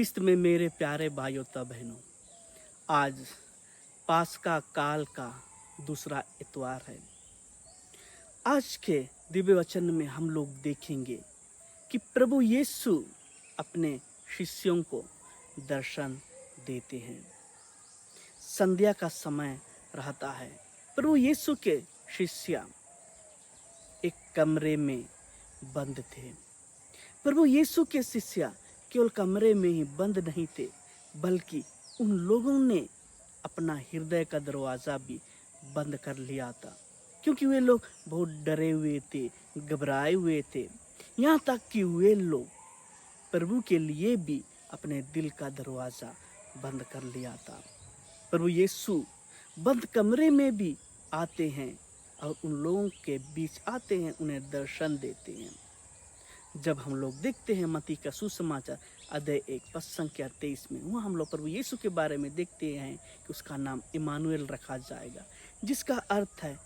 ख्रिस्त में मेरे प्यारे भाइयों तथा बहनों, आज पास्का काल का दूसरा इतवार है। आज के दिव्य वचन में हम लोग देखेंगे कि प्रभु यीशु अपने शिष्यों को दर्शन देते हैं। संध्या का समय रहता है। प्रभु यीशु के शिष्य एक कमरे में बंद थे। प्रभु यीशु के शिष्य केवल कमरे में ही बंद नहीं थे, बल्कि उन लोगों ने अपना हृदय का दरवाज़ा भी बंद कर लिया था, क्योंकि वे लोग बहुत डरे हुए थे, घबराए हुए थे। यहाँ तक कि वे लोग प्रभु के लिए भी अपने दिल का दरवाज़ा बंद कर लिया था। प्रभु यीशु बंद कमरे में भी आते हैं और उन लोगों के बीच आते हैं, उन्हें दर्शन देते हैं। जब हम लोग देखते हैं मत्ती का सुसमाचार अध्याय 1 पद संख्या 23 में, वहाँ हम लोग प्रभु यीशु के बारे में देखते हैं कि उसका नाम इमानुएल रखा जाएगा, जिसका अर्थ है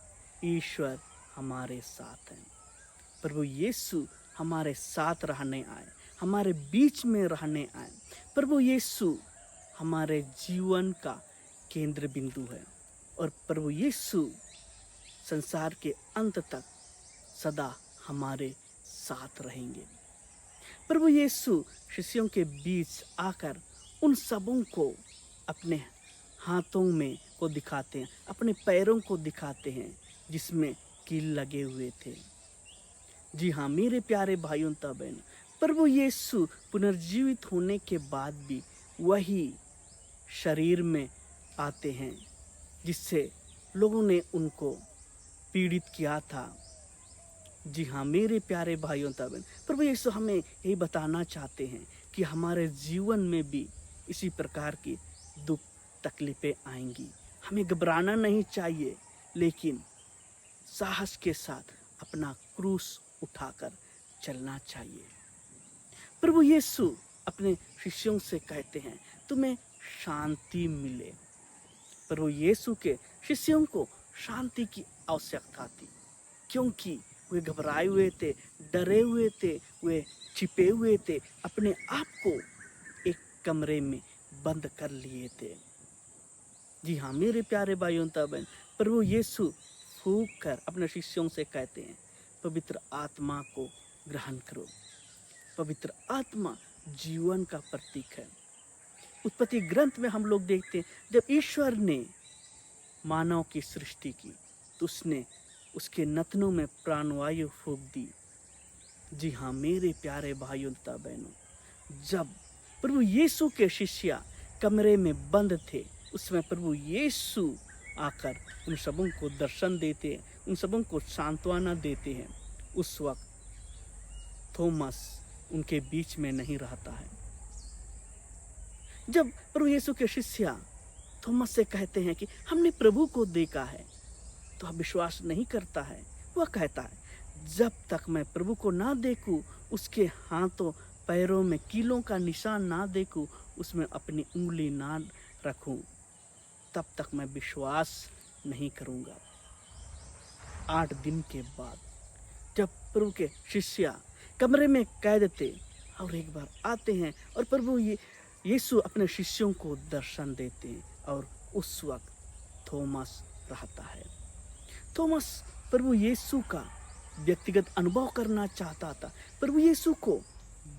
ईश्वर हमारे साथ है। प्रभु यीशु हमारे साथ रहने आए, हमारे बीच में रहने आए। प्रभु यीशु हमारे जीवन का केंद्र बिंदु है और प्रभु यीशु संसार के अंत तक सदा हमारे साथ रहेंगे। प्रभु यीशु शिष्यों के बीच आकर उन सबों को अपने हाथों में को दिखाते हैं, अपने पैरों को दिखाते हैं जिसमें कील लगे हुए थे। जी हाँ मेरे प्यारे भाइयों तथा बहनों, प्रभु यीशु पुनर्जीवित होने के बाद भी वही शरीर में आते हैं जिससे लोगों ने उनको पीड़ित किया था। जी हाँ मेरे प्यारे भाइयों तथा बहनों, प्रभु यीशु हमें यही बताना चाहते हैं कि हमारे जीवन में भी इसी प्रकार की दुख तकलीफ़ें आएंगी। हमें घबराना नहीं चाहिए, लेकिन साहस के साथ अपना क्रूस उठाकर चलना चाहिए। प्रभु यीशु अपने शिष्यों से कहते हैं तुम्हें शांति मिले। प्रभु यीशु के शिष्यों को शांति की आवश्यकता थी, क्योंकि वे घबराए हुए थे, डरे हुए थे, वे छिपे हुए थे, अपने आप को एक कमरे में बंद कर लिए थे। जी हाँ मेरे प्यारे भाइयों तथा बहन, प्रभु यीशु फूंक कर अपने शिष्यों से कहते हैं पवित्र आत्मा को ग्रहण करो। पवित्र आत्मा जीवन का प्रतीक है। उत्पत्ति ग्रंथ में हम लोग देखते हैं जब ईश्वर ने मानव की सृष्टि की तो उसने उसके नथनों में प्राणवायु फूंक दी। जी हाँ मेरे प्यारे भाइयों तथा बहनों, जब प्रभु यीशु के शिष्य कमरे में बंद थे, उसमें प्रभु यीशु आकर उन सबों को दर्शन देते हैं, उन सबों को सांत्वना देते हैं। उस वक्त थॉमस उनके बीच में नहीं रहता है। जब प्रभु यीशु के शिष्य थॉमस से कहते हैं कि हमने प्रभु को देखा है, तो वह विश्वास नहीं करता है। वह कहता है जब तक मैं प्रभु को ना देखूं, उसके हाथों पैरों में कीलों का निशान ना देखूं, उसमें अपनी उंगली ना रखूं, तब तक मैं विश्वास नहीं करूंगा। 8 दिन के बाद जब प्रभु के शिष्य कमरे में कैद थे और एक बार आते हैं और प्रभु यीशु अपने शिष्यों को दर्शन देते हैं, और उस वक्त थॉमस रहता है। थॉमस प्रभु यीशु का व्यक्तिगत अनुभव करना चाहता था, प्रभु यीशु को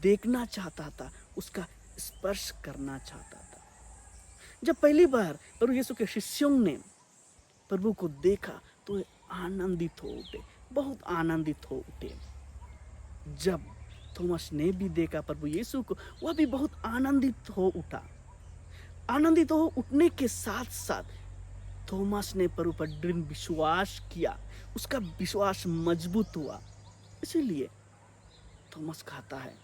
देखना चाहता था, उसका स्पर्श करना चाहता था। जब पहली बार प्रभु यीशु के शिष्यों ने प्रभु को देखा तो वे आनंदित हो उठे, बहुत आनंदित हो उठे। जब थॉमस ने भी देखा प्रभु यीशु को, वह भी बहुत आनंदित हो उठा। आनंदित हो उठने के साथ साथ थॉमस ने प्रभु पर दृढ़ विश्वास किया, उसका विश्वास मजबूत हुआ। इसीलिए थॉमस कहता है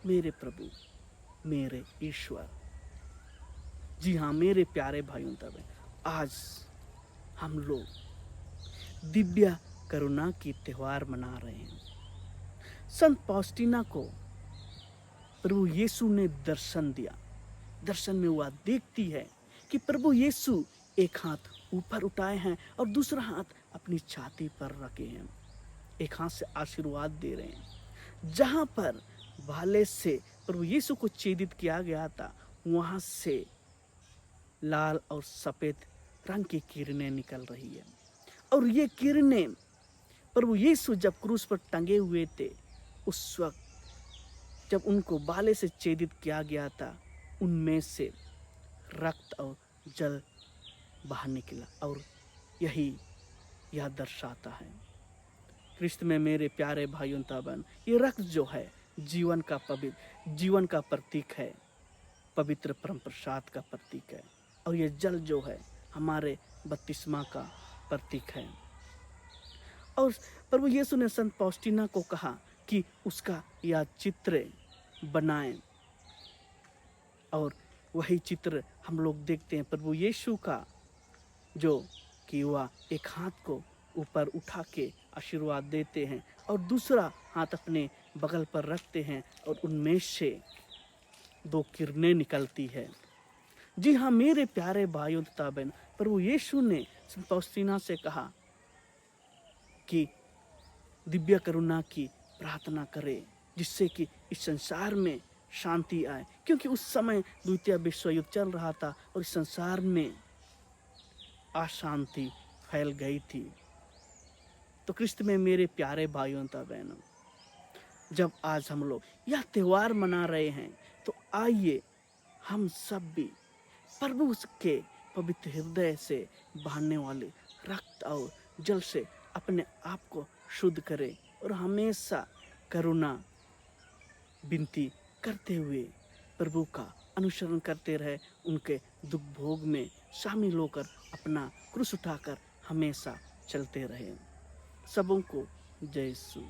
मेरे प्रभु, मेरे ईश्वर। जी हाँ मेरे प्यारे भाइयों तब आज हम लोग दिव्य करुणा की त्योहार मना रहे हैं। संत पॉस्टिना को प्रभु यीशु ने दर्शन दिया। दर्शन में वह देखती है कि प्रभु यीशु एक हाथ ऊपर उठाए हैं और दूसरा हाथ अपनी छाती पर रखे हैं, एक हाथ से आशीर्वाद दे रहे हैं। जहाँ पर भाले से प्रभु यीशु को छेदित किया गया था, वहाँ से लाल और सफ़ेद रंग की किरणें निकल रही है। और ये किरणें प्रभु यीशु जब क्रूस पर टंगे हुए थे, उस वक्त जब उनको भाले से छेदित किया गया था, उनमें से रक्त और जल बाहर निकला। और यही यह दर्शाता है ख्रिस्त में मेरे प्यारे भाइयों बहन, ये रक्त जो है जीवन का प्रतीक है, पवित्र परम प्रसाद का प्रतीक है। और ये जल जो है हमारे बपतिस्मा का प्रतीक है। और प्रभु यीशु ने संत पौस्टीना को कहा कि उसका यह चित्र बनाएं, और वही चित्र हम लोग देखते हैं। प्रभु यीशु का जो कि वह एक हाथ को ऊपर उठा के आशीर्वाद देते हैं और दूसरा हाथ अपने बगल पर रखते हैं, और उनमें से 2 किरणें निकलती है। जी हाँ मेरे प्यारे भाइयों तथा बहन, प्रभु यीशु ने संत पौस्टीना से कहा कि दिव्य करुणा की प्रार्थना करें, जिससे कि इस संसार में शांति आए, क्योंकि उस समय द्वितीय विश्व युद्ध चल रहा था और इस संसार में अशांति फैल गई थी। तो ख्रिस्त में मेरे प्यारे भाइयों तथा बहनों, जब आज हम लोग यह त्यौहार मना रहे हैं, तो आइए हम सब भी प्रभु के पवित्र हृदय से बहने वाले रक्त और जल से अपने आप को शुद्ध करें और हमेशा करुणा विनती करते हुए प्रभु का अनुसरण करते रहे, उनके दुख भोग में शामिल होकर अपना क्रूस उठाकर हमेशा चलते रहे। सबों को जय यीशु।